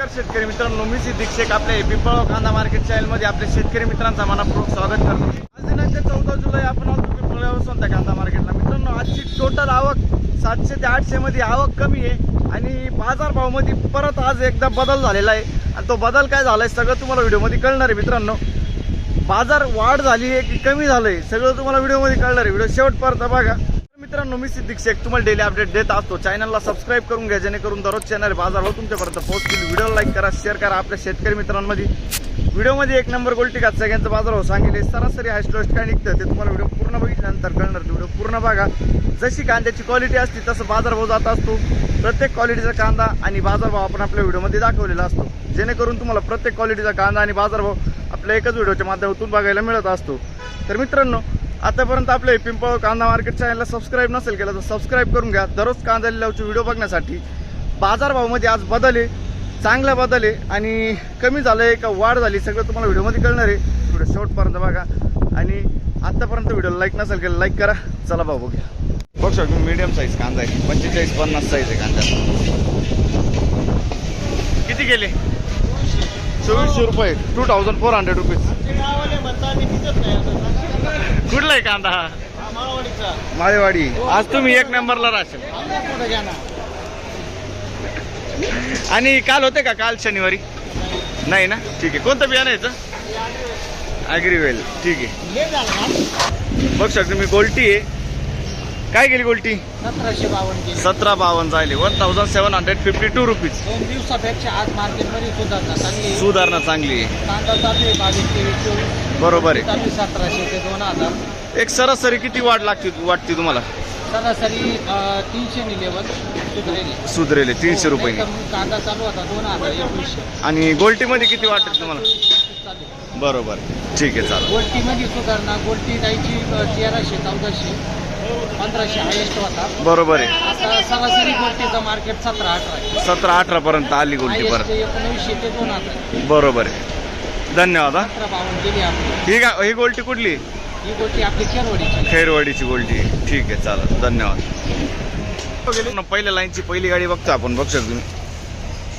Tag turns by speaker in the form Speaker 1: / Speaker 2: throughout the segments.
Speaker 1: नमस्कार शेतकरी मित्रांनो, मी सिद्दीक शेख आपल्या पिंपळगाव कांदा मार्केट चॅनलमध्ये आपल्या शेतकरी मित्रांचा मनपूर्वक स्वागत करतो। आज दिनांक 14 जुलै आपण आलो पिंपळगाव सोनता कांदा मार्केटला। मित्रांनो, आजची टोटल आवक 700 ते 800 मध्ये आवक कमी आहे आणि बाजारभाव मध्ये परत आज एकदा बदल झालेला आहे आणि तो बदल काय झालाय सगळं तुम्हाला व्हिडिओमध्ये कळणार आहे। मित्रांनो, बाजार वाढ झाली आहे की कमी झालंय सगळं तुम्हाला व्हिडिओमध्ये कळणार आहे। व्हिडिओ शेवटपर्यंत बघा। मित्रांनो, मी सिद्दीक शेख तुम्हाला डेली अपडेट देत असतो। चॅनलला सबस्क्राइब करून घ्या जेणेकरून दररोज चॅनल बाजारभाव तुमच्यापर्यंत पोहोचतील। व्हिडिओला लाईक करा, शेअर करा आपल्या शेतकरी मित्रांमध्ये। व्हिडिओमध्ये एक नंबर गोल्टी का सगळ्यांचा बाजारभाव सांगितले, सरासरी हायस्ट लोस्ट काय निघतं ते तुम्हाला व्हिडिओ पूर्ण बघितल्यानंतर कळणार। व्हिडिओ पूर्ण बघा। जशी कांद्याची क्वालिटी असते तसं बाजारभाव जात असतो। प्रत्येक क्वालिटीचा कांदा आणि बाजारभाव आपण आपल्या व्हिडिओमध्ये दाखवलेला असतो जेणेकरून तुम्हाला प्रत्येक क्वालिटीचा कांदा आणि बाजारभाव आपल्या एकच व्हिडिओच्या माध्यमातून बघायला मिळत असतो। तर मित्रांनो, आतापर्यंत आपले पिंपळगाव कांदा मार्केट चॅनलला सबस्क्राइब नसेल केलं तर सबस्क्राइब करून घ्या दररोज कांदा लिलावचे व्हिडिओ बघण्यासाठी। बाजारभावामध्ये आज बदल आहे, चांगला बदल आहे आणि कमी झालंय का वाढ झाली सगळं तुम्हाला व्हिडिओमध्ये कळणार आहे। व्हिडिओ शेवटपर्यंत बघा आणि आतापर्यंत व्हिडिओला लाईक नसेल केलं लाईक करा। चला भाऊ बघूया। बघू शकतो मीडियम साईज कांदा आहे, 45-50 साईज आहे कांदा। किती गेले? 2400 रुपये, 2400 रुपीज। कुठला आहे कांदा हा? माळेवाडी। आज तुम्ही एक नंबरला राहशाल। आणि काल होते का? काल शनिवारी नाही ना? ठीक आहे। कोणतं बियाणं याचं? ॲग्रीवेल। ठीक आहे। बघ शकतो मी गोल्टी आहे। काय गेली गोल्टी? 1752 जायले, 1752 रुपीज।
Speaker 2: 2 दिवसापेक्षा आज मार्केटमध्ये
Speaker 1: सुधारणा चांगली आहे।
Speaker 2: कांदा चालू आहे 22-23.
Speaker 1: बरोबर आहे।
Speaker 2: 1700 ते 2000।
Speaker 1: एक सरासरी किती वाटते तुम्हाला?
Speaker 2: सरासरी 300 लेवल
Speaker 1: सुधरेले 300 रुपये।
Speaker 2: कांदा चालू होता 2000-2100
Speaker 1: आणि गोल्टीमध्ये किती वाटते तुम्हाला? बरोबर, ठीक आहे, चालेल।
Speaker 2: गोल्टीमध्ये सुधारणा, गोल्टी जायची 1300-1400, 1500 हायेस्ट होता।
Speaker 1: बरोबर आहे।
Speaker 2: आता सरासरी गोल्टीचं मार्केट 17-18 आहे।
Speaker 1: 17-18 पर्यंत आली गोल्टी परत।
Speaker 2: 1900 ते 2000।
Speaker 1: बरोबर आहे। धन्यवाद।
Speaker 2: 1752 गेली आपली।
Speaker 1: ठीक आहे। ही गोल्टी कुठली?
Speaker 2: ही गोल्टी आपली खेरवाडीची।
Speaker 1: खैरवाडीची गोल्टी। ठीक आहे, चालेल, धन्यवाद। पहिल्या लाईनची पहिली गाडी बघतो आपण। बघू शकतो तुम्ही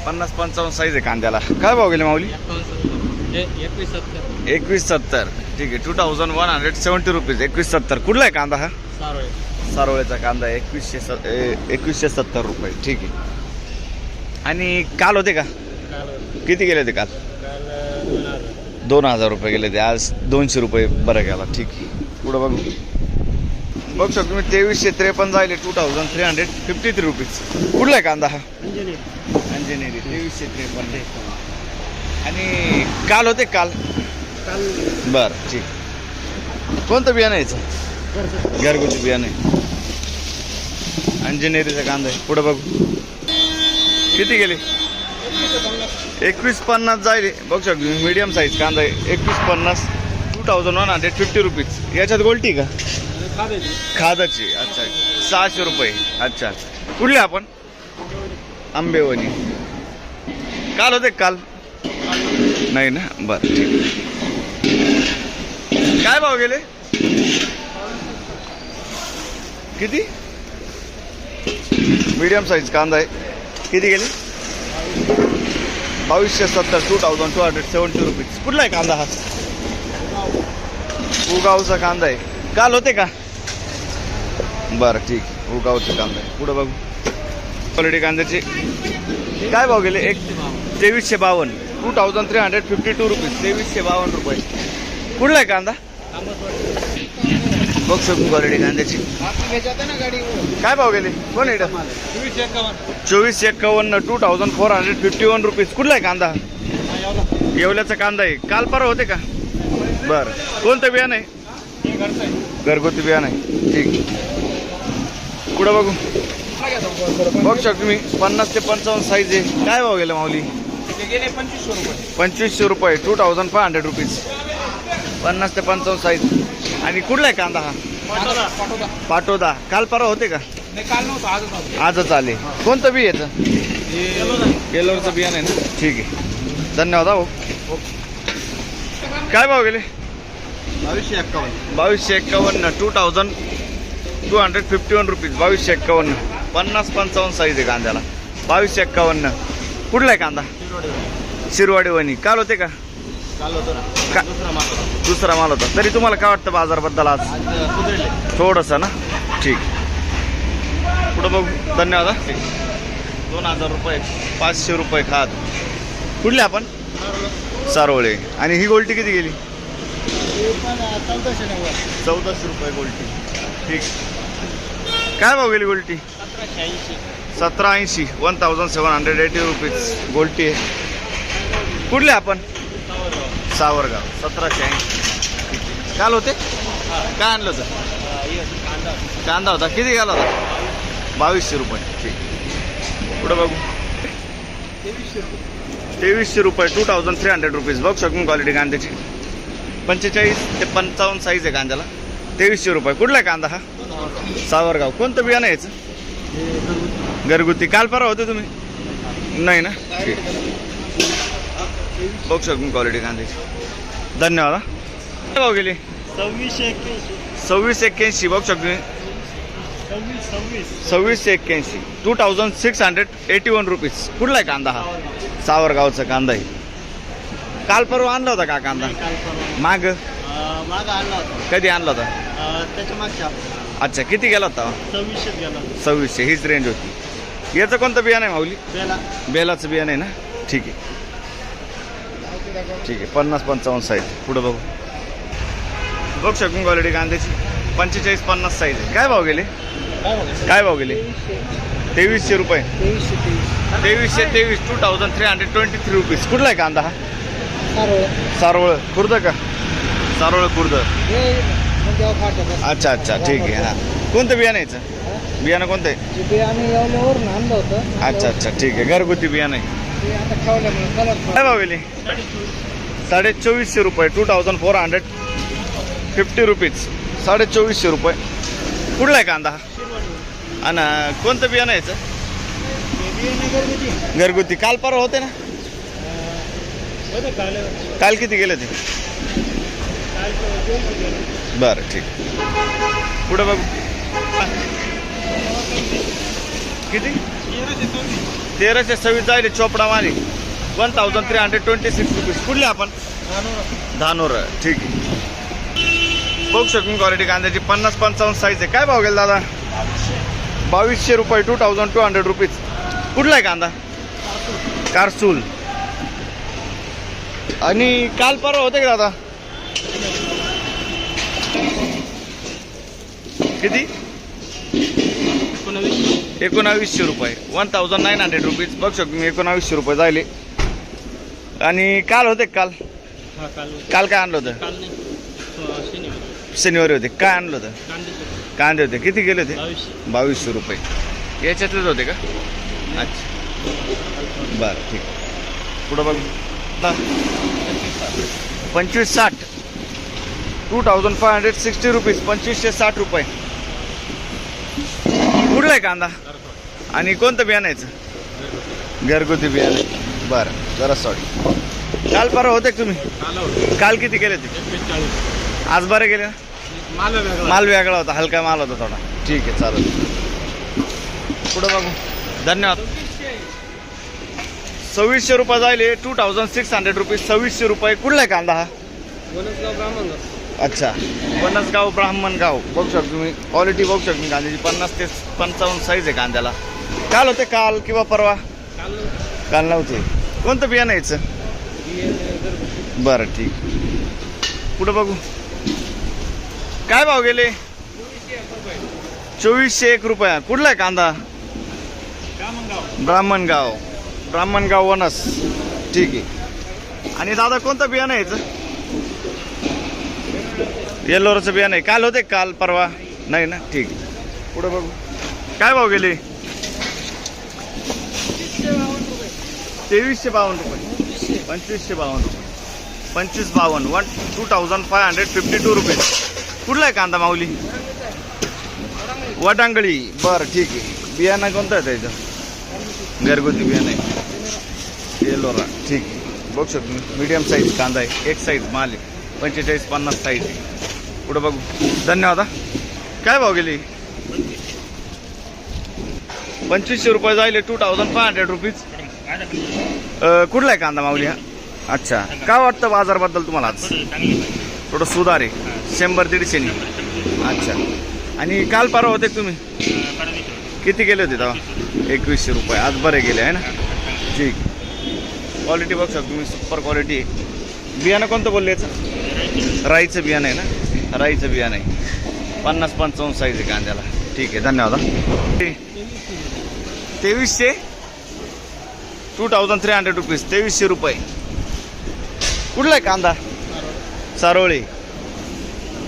Speaker 1: 50-55 साईज आहे कांद्याला। काय भाव गेले माऊली? 2170। ठीक आहे, 2170 रुपीज। 2170। कुठला आहे कांदा हा? सारोळेचा कांदा आहे। 2170 रुपये। ठीक आहे। आणि काल होते का? किती गेले होते काल? 2000 रुपये गेले ते। आज 200 रुपये बरं गेला। ठीक आहे, पुढं बघू। बघू शकतो तुम्ही 2353 जायले, 2353 रुपीज। कुठला आहे कांदा हा? अंजनेरी। 2353। आणि काल होते काल? बरं, ठीक। कोणतं बियाणं यायचं? घरगुती बियाणं आहे। अंजनेरीचा कांदा आहे। पुढं बघू किती गेले? 2150 जायले। बघू शकतो मीडियम साईज कांदा आहे। 2150, 2150 रुपीज। याच्यात गोल्टी का? खादाची। अच्छा, 600 रुपये। अच्छा, कुठले आपण? आंबेवणी। काल होते काल? नाही ना? बरं, ठीक। काय भाव गेले? किती? मीडियम साईज कांदा आहे। किती गेले? 2270, 2270 रुपीज। कुठला आहे कांदा हा? उगावचा कांदा आहे। काल होते का? बरं, ठीक। उगावचा कांदा आहे। पुढं बघू क्वालिटी कांद्याचे काय भाव गेले? 2352, 2352 रुपीज। 2352 रुपये। कुठला आहे कांदा? बघ शकू क्वालिटी कांद्याची। काय भाव गेले? कोण आहे? 2451, 2451 रुपीज। कुठला आहे कांदा? येवल्याचा कांदा आहे। काल परवा होते का? बरं, कोणतं बियाणं आहे? घरगुती बियाणं आहे। ठीक, पुढं बघू। बघू शकतो तुम्ही 50 ते 55 साईज आहे। काय भाव गेला माऊली? 2500 रुपये, 2500 रुपीज। 50 ते 55 साईज। आणि कुठला आहे कांदा हा? पाटोदा। काल परवा होते का? आजच आले। कोणतं बी याचं? येलोरचं बियाणं आहे ना? ठीक आहे, धन्यवाद। भाऊ काय भाव गेले? 2251, 2251 रुपीज। 2251, 50-55 साईज आहे कांद्याला। 2251। कुठला आहे कांदा? शिरवाडी वणी काल होते का?
Speaker 2: काल होतो ना.
Speaker 1: का-
Speaker 2: दुसरा माल होता.
Speaker 1: दुसरा माल होता. तरी तुम्हाला काय वाटतं बाजाराबद्दल आज?
Speaker 2: आज कुत्रेले.
Speaker 1: थोडंसं ना. ठीक. पुढं बघू. धन्यवाद. 2000 रुपये, 500 रुपये खात. कुठले आपण? सारोळे. आणि ही गोल्टी किती गेली? 1400 रुपये गोल्टी. ठीक. काय भाव गेली गोल्टी? 1780. 1780 रुपीज गोल्टी आहे. कुठले आपण? सावरगाव. 1780. काल होते काय आणलं होतं? कांदा होता. किती गेला होता? 2200 रुपये. ठीक. पुढं बघू. 2300 रुपये. 2300 रुपीज. बघ शकून क्वालिटी कांद्याची. 45 ते 55 साईज आहे कांद्याला. 2300 रुपये. कुठला आहे कांदा हा? सावरगाव. कोणतं बियाणं यायचं? घरगुती. काल परवा होते तुम्ही? नाही ना. ठीक. बघू शकून क्वालिटी कांद्याची. धन्यवाद. काय भाव गेली? 2681. बघू शकतो. 2681. 2681 रुपीज. कुठला आहे कांदा हा? सावरगावचा कांदा आहे. काल परवा आणला होता का कांदा? माग
Speaker 2: आणला होता.
Speaker 1: कधी आणला होता?
Speaker 2: त्याच्या मागच्या
Speaker 1: अच्छा. किती गेला होता?
Speaker 2: 2600 गेला.
Speaker 1: 2600. हीच रेंज होती. याचं कोणतं बियाणं आहे माऊली? बेलाचं बियाणं आहे ना. ठीक आहे. ठीक आहे. 50-55 साईज. पुढं बघू. बघू शकून क्वालिटी कांद्याची. 45-50 साईज आहे. काय भाव गेले? काय भाव गेले? 2300 रुपये. 2323. 2323 रुपीज. कुठला आहे कांदा हा? सारोळ खुर्द का? सारोळ खुर्द. अच्छा अच्छा. ठीक आहे. हां. कोणतं बियाणं यायचं? बियाणं कोणतं आहे? अच्छा अच्छा. ठीक आहे. घरगुती बियाणं आहे. काय भाव गेले? 2450 रुपये. 2450 रुपीज. 2450 रुपये. कुठला आहे कांदा हा? आणि कोणतं बियाणं यायचं? घरगुती. काल परवा होते ना. काल किती गेले ते? बरं. ठीक. पुढे बघू. किती? 1326 जायले. चोपडा मारी. 1326 रुपीज. कुठले आपण? धानोर. ठीक आहे. बघू शकून क्वालिटी कांद्याची. 50-55 साईज आहे. काय भाव गेला दादा? 2200 रुपये. 2200 रुपीज. कुठला आहे कांदा? कारसूल. आणि काल परवा होते का दादा? किती? 1900 रुपये. 1900 रुपीज. बघ शकतो मी. 1900 रुपये जायले. आणि काल होते काल? काल काय आणलं होतं? शनिवारी होते. काय आणलं होतं? कांदे होते. किती गेले होते? 2200 रुपये. याच्यातलेच होते का? अच्छा. बरं. ठीक. पुढं बघ. 2560. 2560 रुपीज. 2560 रुपये. कुठला आहे कांदा? आणि कोणतं बियाणं यायचं? घरगुती बियाणं. बरं. जरा सॉरी. काल परवा होते का तुम्ही? काल किती गेले ते? आज बरे गेले ना. माल वेगळा होता. हलका माल होता थोडा. ठीक आहे. चालेल. पुढं बघू. धन्यवाद. 2600 रुपये जायले. 2600 रुपीज. 2600 रुपये. कुठला आहे कांदा हा? अच्छा. बनसगाव ब्राह्मणगाव. बघू शकतो तुम्ही. क्वालिटी बघू शकतो कांद्याची. 50 ते 55 साईज आहे कांद्याला. काल होते काल किंवा परवा? काल नव्हते. कोणतं बियाणं यायचं? बरं. ठीक. पुढं बघू. काय भाव गेले? 2401 रुपया. कुठला आहे कांदा? ब्राह्मणगाव. ब्राह्मणगाव वनस. ठीक आहे. आणि दादा कोणतं बियाणं यायचं? येल्लोरचं बियाणं आहे. काल होते काल परवा? नाही ना. ठीक आहे. पुढं बघू. काय भाव गेले? 2352 रुपये. 2552 रुपये. 2552. 2552 रुपीज. कुठला आहे कांदा माऊली? वडांगळी. बरं. ठीक आहे. बियाणं कोणतं आहे त्याचं? घरगुती बियाणं आहे. येल्लोरा. ठीक आहे. बघू शकतो. मीडियम साईज कांदा आहे. एक साईज माल आहे. 45-50 साईज आहे. पुढं बघू. धन्यवाद. काय भाव गेली? 2500 रुपये जायले. 2500 रुपीज. कुठला आहे कांदा माऊली हा? अच्छा, काय वाटतं बाजारबद्दल तुम्हाला आज? थोडं सुधार आहे, 100-150 नी. अच्छा, आणि काल परवा होते का तुम्ही? किती गेले होते तेव्हा? 2100 रुपये. आज बरे गेले आहे ना? ठीक. क्वालिटी बघू शकता तुम्ही, सुपर क्वालिटी आहे. बियाणं कोणतं बोलले याचं? राईचं बियाणं आहे ना? राईचं बियाणं आहे. 50-55 साईज आहे कांद्याला. ठीक आहे, धन्यवाद. 2300, 2300 रुपीज, 2300 रुपये. कुठला आहे कांदा? सारोळी,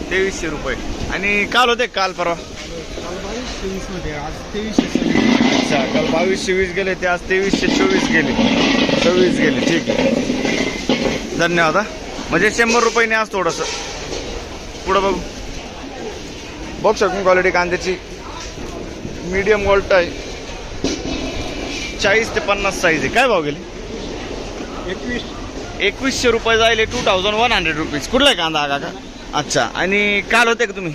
Speaker 1: 2300 रुपये. आणि काल होते काल परवा? अच्छा, काल 2220 गेले ते, आज 2324 गेले, 26 गेले. ठीक आहे, धन्यवाद. म्हणजे 100 रुपयाने आज थोडंसं पुढं बघू. बघू शकतो क्वालिटी कांद्याची. मीडियम गोल्ट आहे, 40 ते 50 साईज आहे. काय भाव गेले? 2100 रुपये जाईल, 2100 रुपीज. कुठला आहे कांदा हा काका? अच्छा, आणि काल होते का तुम्ही?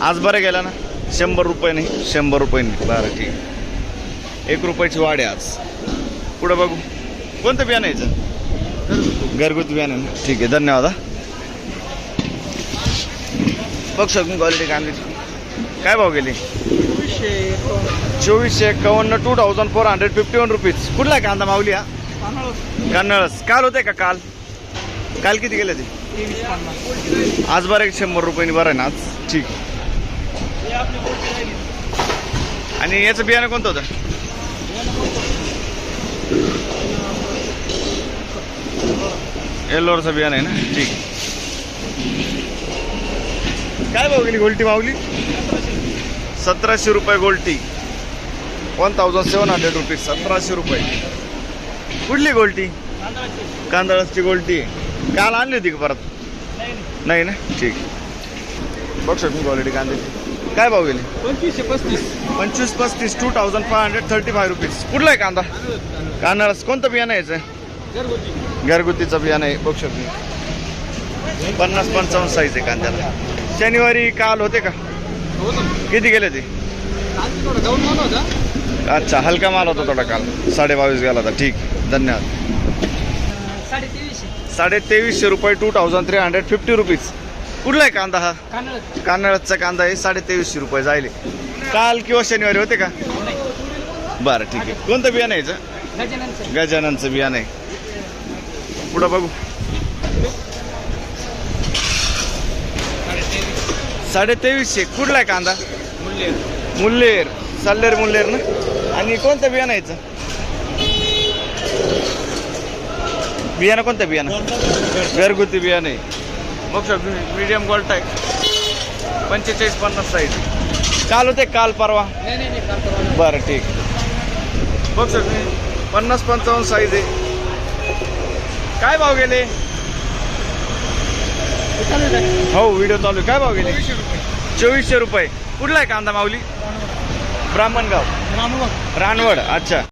Speaker 1: आज बरं गेला ना? 100 रुपये नाही, 100 रुपये नाही. बरं, ठीक आहे. 1 रुपयाची वाढ आहे आज. पुढं बघू. कोणतं बियाणं यायचं? घरगुती बियाणं ना? ठीक आहे, धन्यवाद. बघ शकून क्वालिटी कांद्याची. काय भाव गेली? 2451, 2451 रुपीज. कुठला आहे कांदा माऊली हा? कन्नळस. काल होते का? काल काल किती गेले ते? आज बरं आहे, 100 रुपयांनी बरं आहे ना आज? ठीक. आणि याचं बियाणं कोणतं होतं? येल्लोरचं बियाणं आहे ना? ठीक. काय भाव गेली गोल्टी माऊली? 1700 रुपये गोल्टी, 1700 रुपीज, 1700 रुपये. कुठली गोल्टी? कांदळाची गोल्टी. काल आणली होती का परत? नाही ना? ठीक. बघ शकतो क्वालिटी कांद्याची. काय भाव गेली?
Speaker 2: 2535.
Speaker 1: 2535, 2535 रुपीज. कुठला आहे कांदा? कांदळाच. कोणतं बियाणं यायचं? घरगुतीचं बियाणं आहे. बघ शकतो 50-55 साईज आहे कांद्याला. शनिवारी काल होते का? किती गेले ते? अच्छा, हलका माल होता थोडा काल, 22.5 गेला होता. ठीक, धन्यवाद. 2350 रुपये, 2350 रुपीज. कुठला आहे कांदा हा? कान्हाळचा कांदा आहे, 2350 रुपये जाईल. काल किंवा शनिवारी होते का? बरं, ठीक आहे. कोणतं बियाणं यायचं? गजाननचं बियाणं आहे. पुढं बघू. 2350. कुठला आहे कांदा? मुल्लेर, सल्लेर मुल्लेर ना? आणि कोणतं बियाणं यायचं? बियाणं कोणतं बियाणं? घरगुती बियाणं आहे. बघ मीडियम गोल्ट आहे, 45-50 साईज. काल होते काल परवा? बरं, ठीक. बघ 50-55 साईज आहे. काय भाव गेले? हो, व्हिडिओ चालू आहे. काय भाव गेले? 2400 रुपये. कुठला आहे कांदा माऊली? ब्राह्मणगाव, रानवड. अच्छा.